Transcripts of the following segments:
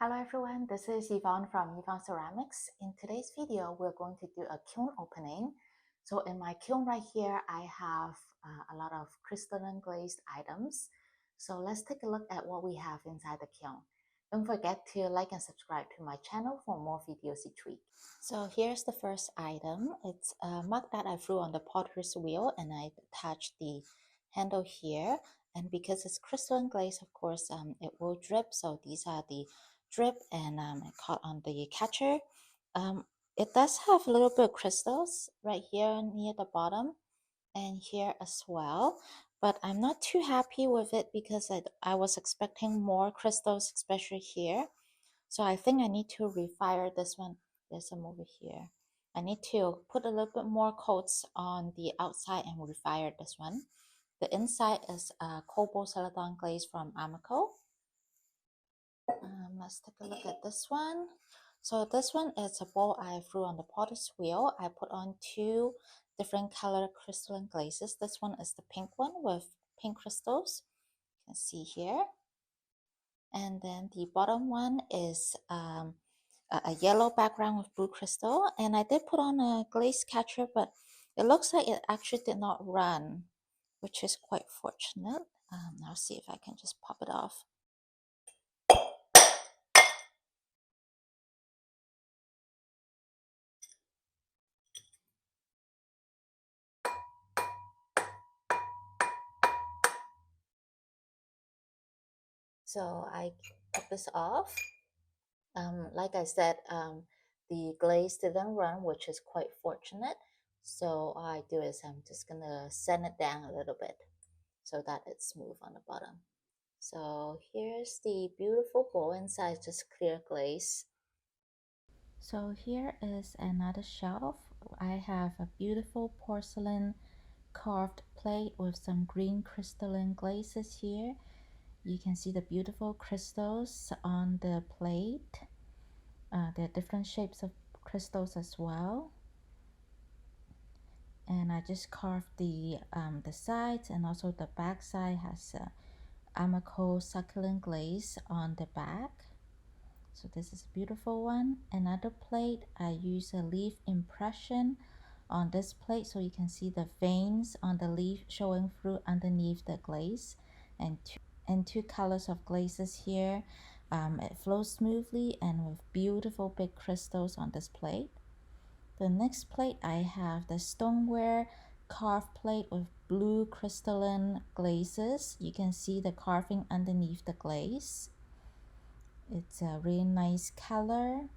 Hello everyone, this is Yvonne from Yvonne Ceramics. In today's video, we're going to do a kiln opening. So in my kiln right here, I have a lot of crystalline glazed items. So let's take a look at what we have inside the kiln. Don't forget to like and subscribe to my channel for more videos each week. So here's the first item. It's a mug that I threw on the potter's wheel and I attached the handle here. And because it's crystalline glaze, of course, it will drip. So these are the drip and it caught on the catcher. It does have a little bit of crystals right here near the bottom and here as well, but I'm not too happy with it because I was expecting more crystals, especially here. So I think I need to refire this one. There's some over here. I need to put a little bit more coats on the outside and refire this one. The inside is a cobalt celadon glaze from Amaco. Let's take a look at this one. So this one is a bowl I threw on the potter's wheel. I put on two different color crystalline glazes. This one is the pink one with pink crystals. You can see here. And then the bottom one is a yellow background with blue crystal. And I did put on a glaze catcher, but it looks like it actually did not run, which is quite fortunate. I'll see if I can just pop it off. So I pop this off. Like I said, the glaze didn't run, which is quite fortunate. So all I do is I'm just gonna sand it down a little bit so that it's smooth on the bottom. So here's the beautiful bowl inside, just clear glaze. So here is another shelf. I have a beautiful porcelain carved plate with some green crystalline glazes here. You can see the beautiful crystals on the plate. There are different shapes of crystals as well. And I just carved the sides, and also the back side has a Amaco succulent glaze on the back. So this is a beautiful one. Another plate, I use a leaf impression on this plate so you can see the veins on the leaf showing through underneath the glaze, and two colors of glazes here. It flows smoothly and with beautiful big crystals on this plate. The next plate, I have the stoneware carved plate with blue crystalline glazes. You can see the carving underneath the glaze. It's a really nice color.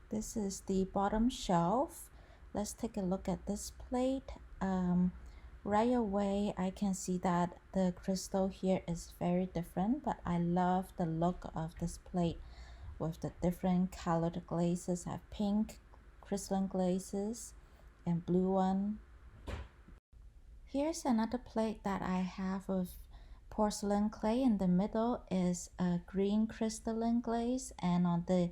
This is the bottom shelf. Let's take a look at this plate. Right away, I can see that the crystal here is very different, but I love the look of this plate with the different colored glazes. I have pink crystalline glazes and blue one. Here's another plate that I have with porcelain clay. In the middle is a green crystalline glaze, and on the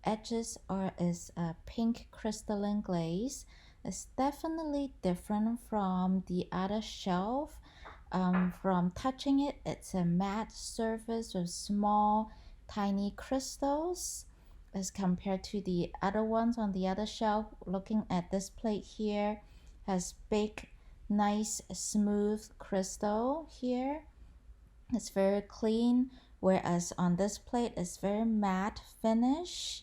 edges is a pink crystalline glaze. It's definitely different from the other shelf. From touching it, it's a matte surface with small tiny crystals as compared to the other ones on the other shelf. Looking at this plate here, has big nice smooth crystal here. It's very clean, whereas on this plate it's very matte finish.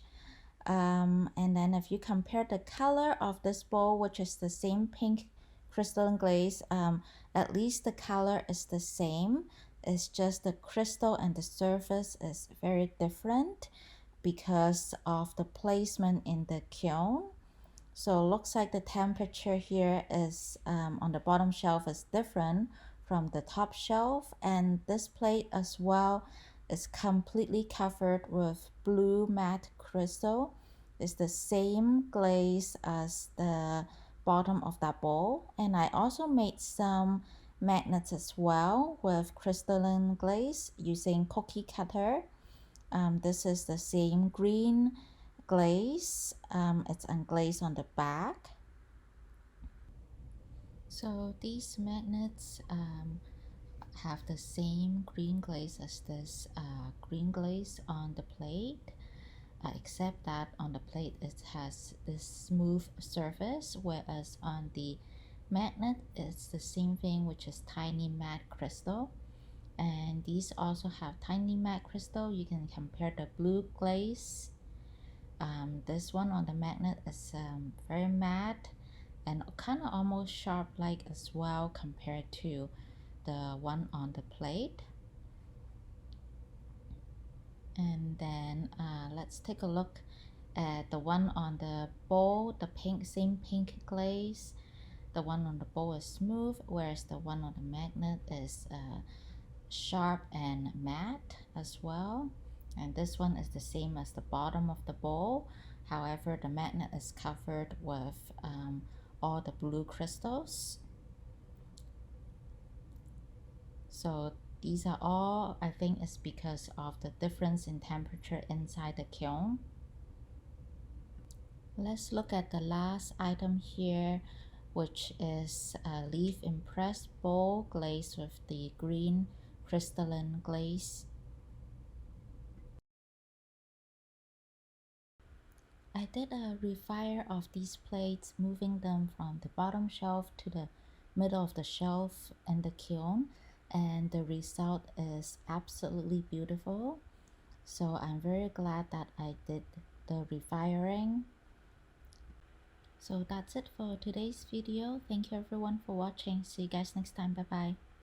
And then if you compare the color of this bowl, which is the same pink crystalline glaze, at least the color is the same. It's just the crystal and the surface is very different because of the placement in the kiln. So it looks like the temperature here is on the bottom shelf is different from the top shelf, and this plate as well is completely covered with blue matte crystal. It's the same glaze as the bottom of that bowl, and I also made some magnets as well with crystalline glaze using cookie cutter. This is the same green glaze. It's unglazed on the back. So these magnets have the same green glaze as this green glaze on the plate, except that on the plate it has this smooth surface, whereas on the magnet it's the same thing, which is tiny matte crystal. And these also have tiny matte crystal. You can compare the blue glaze. This one on the magnet is very matte and kind of almost sharp like as well compared to the one on the plate. And then let's take a look at the one on the bowl, the same pink glaze. The one on the bowl is smooth, whereas the one on the magnet is sharp and matte as well. And this one is the same as the bottom of the bowl. However, the magnet is covered with all the blue crystals. So these are all, I think, is because of the difference in temperature inside the kiln. Let's look at the last item here, which is a leaf impressed bowl glazed with the green crystalline glaze. I did a refire of these plates, moving them from the bottom shelf to the middle of the shelf in the kiln, and the result is absolutely beautiful. So I'm very glad that I did the refiring. So that's it for today's video. Thank you everyone for watching. See you guys next time. Bye bye.